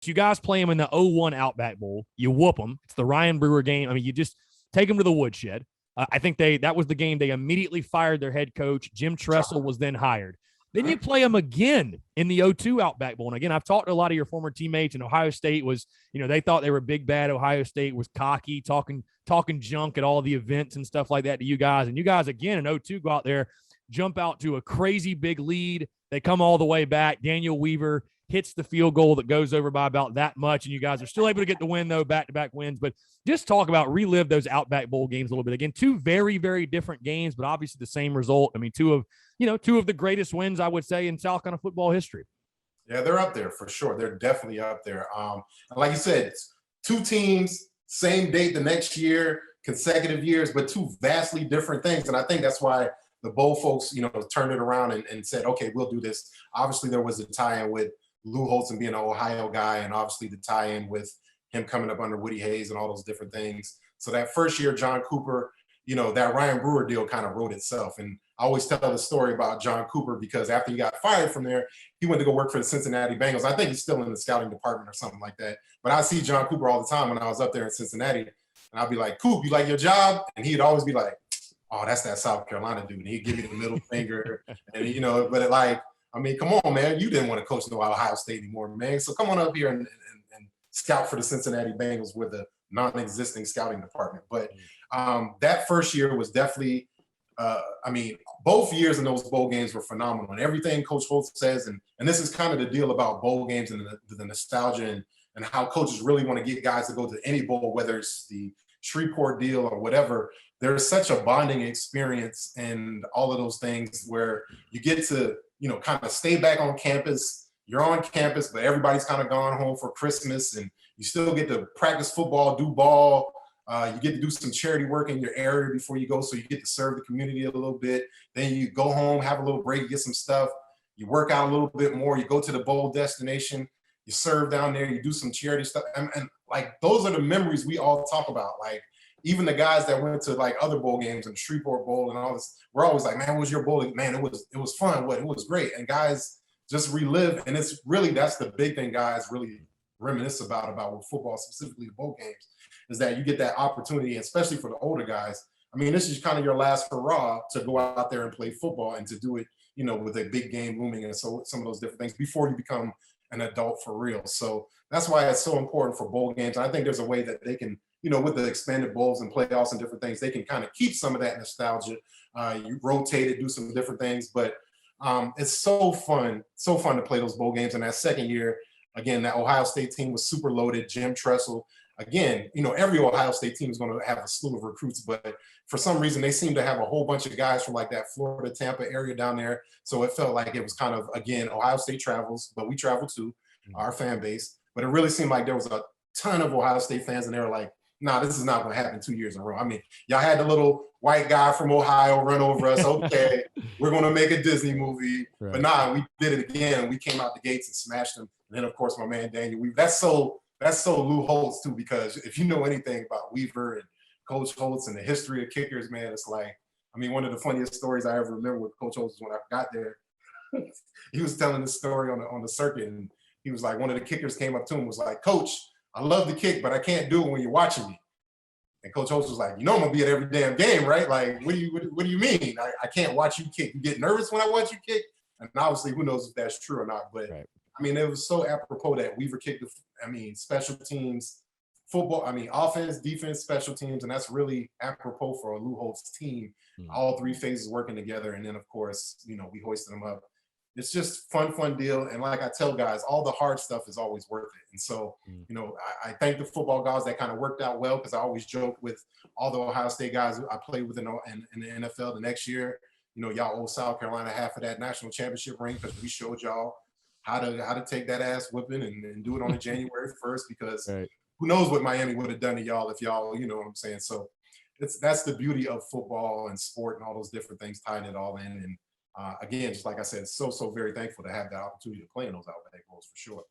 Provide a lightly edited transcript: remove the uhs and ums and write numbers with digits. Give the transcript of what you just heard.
You guys play them in the 0-1 Outback Bowl. You whoop them. It's the Ryan Brewer game. I mean, you just take them to the woodshed. I think that was the game they immediately fired their head coach. Jim Tressel was then hired. Then you play them again in the 0-2 Outback Bowl. And again, I've talked to a lot of your former teammates, and Ohio State was, they thought they were big bad. Ohio State was cocky, talking junk at all the events and stuff like that to you guys. And you guys, again, in 0-2, go out there, jump out to a crazy big lead. They come all the way back. Daniel Weaver hits the field goal that goes over by about that much, and you guys are still able to get the win, though, back-to-back wins. But just talk about relive those Outback Bowl games a little bit. Again, two very, very different games, but obviously the same result. I mean, two of the greatest wins, I would say, in South Carolina football history. Yeah, they're up there for sure. They're definitely up there. Like you said, two teams, same date the next year, consecutive years, but two vastly different things. And I think that's why the bowl folks, turned it around and said, okay, we'll do this. Obviously, there was a tie-in with Lou Holtz and being an Ohio guy, and obviously the tie-in with him coming up under Woody Hayes and all those different things. So that first year, John Cooper, that Ryan Brewer deal kind of wrote itself. And I always tell the story about John Cooper because after he got fired from there, he went to go work for the Cincinnati Bengals. I think he's still in the scouting department or something like that. But I see John Cooper all the time when I was up there in Cincinnati, and I'd be like, Coop, you like your job? And he'd always be like, oh, that's that South Carolina dude. And he'd give me the middle finger. And, but come on, man. You didn't want to coach no Ohio State anymore, man. So come on up here and scout for the Cincinnati Bengals with a non-existing scouting department. But that first year was definitely, both years in those bowl games were phenomenal. And everything Coach Holtz says, and this is kind of the deal about bowl games and the nostalgia and how coaches really want to get guys to go to any bowl, whether it's the Shreveport deal or whatever. There's such a bonding experience and all of those things where you get to, kind of stay back on campus. You're on campus, but everybody's kind of gone home for Christmas, and you still get to practice football, do ball. You get to do some charity work in your area before you go, so you get to serve the community a little bit. Then you go home, have a little break, get some stuff. You work out a little bit more. You go to the bowl destination. You serve down there. You do some charity stuff. And those are the memories we all talk about. Like, even the guys that went to other bowl games and Shreveport Bowl and all this, we're always like, man, what was your bowl? Man, it was fun. It was great. And guys just relive. And it's really, that's the big thing guys really reminisce about with football, specifically the bowl games, is that you get that opportunity, especially for the older guys. I mean, this is kind of your last hurrah to go out there and play football and to do it, with a big game looming and so some of those different things before you become an adult for real. So that's why it's so important for bowl games. And I think there's a way that they can, with the expanded bowls and playoffs and different things, they can kind of keep some of that nostalgia. You rotate it, do some different things, but it's so fun to play those bowl games. And that second year, again, that Ohio State team was super loaded. Jim Tressel, again, every Ohio State team is going to have a slew of recruits, but for some reason they seem to have a whole bunch of guys from that Florida, Tampa area down there. So it felt like it was kind of, again, Ohio State travels, but we travel too, our fan base. But it really seemed like there was a ton of Ohio State fans, and they were like, nah, this is not going to happen 2 years in a row. I mean, y'all had the little white guy from Ohio run over us. Okay, we're going to make a Disney movie. Right. But nah, we did it again. We came out the gates and smashed them. And then, of course, my man Daniel Weaver. That's so Lou Holtz, too, because if you know anything about Weaver and Coach Holtz and the history of kickers, man, it's one of the funniest stories I ever remember with Coach Holtz was when I got there. He was telling this story on the circuit, and he was like, one of the kickers came up to him and was like, Coach, I love the kick, but I can't do it when you're watching me. And Coach Holtz was like, I'm gonna be at every damn game, right? Like, what do you mean? I can't watch you kick. You get nervous when I watch you kick? And obviously, who knows if that's true or not. But right. It was so apropos that Weaver kicked special teams, football, offense, defense, special teams, and that's really apropos for a Lou Holtz team. Mm-hmm. All three phases working together, and then of course, we hoisted them up. It's just fun deal. And like I tell guys, all the hard stuff is always worth it. And so, I thank the football guys that kind of worked out well, because I always joke with all the Ohio State guys I played with in the NFL the next year, y'all owe South Carolina half of that national championship ring, because we showed y'all how to take that ass whipping and do it on January 1st, because right. Who knows what Miami would have done to y'all if y'all, you know what I'm saying? So that's the beauty of football and sport and all those different things, tying it all in. And again, just like I said, so very thankful to have the opportunity to play in those Outback Bowls for sure.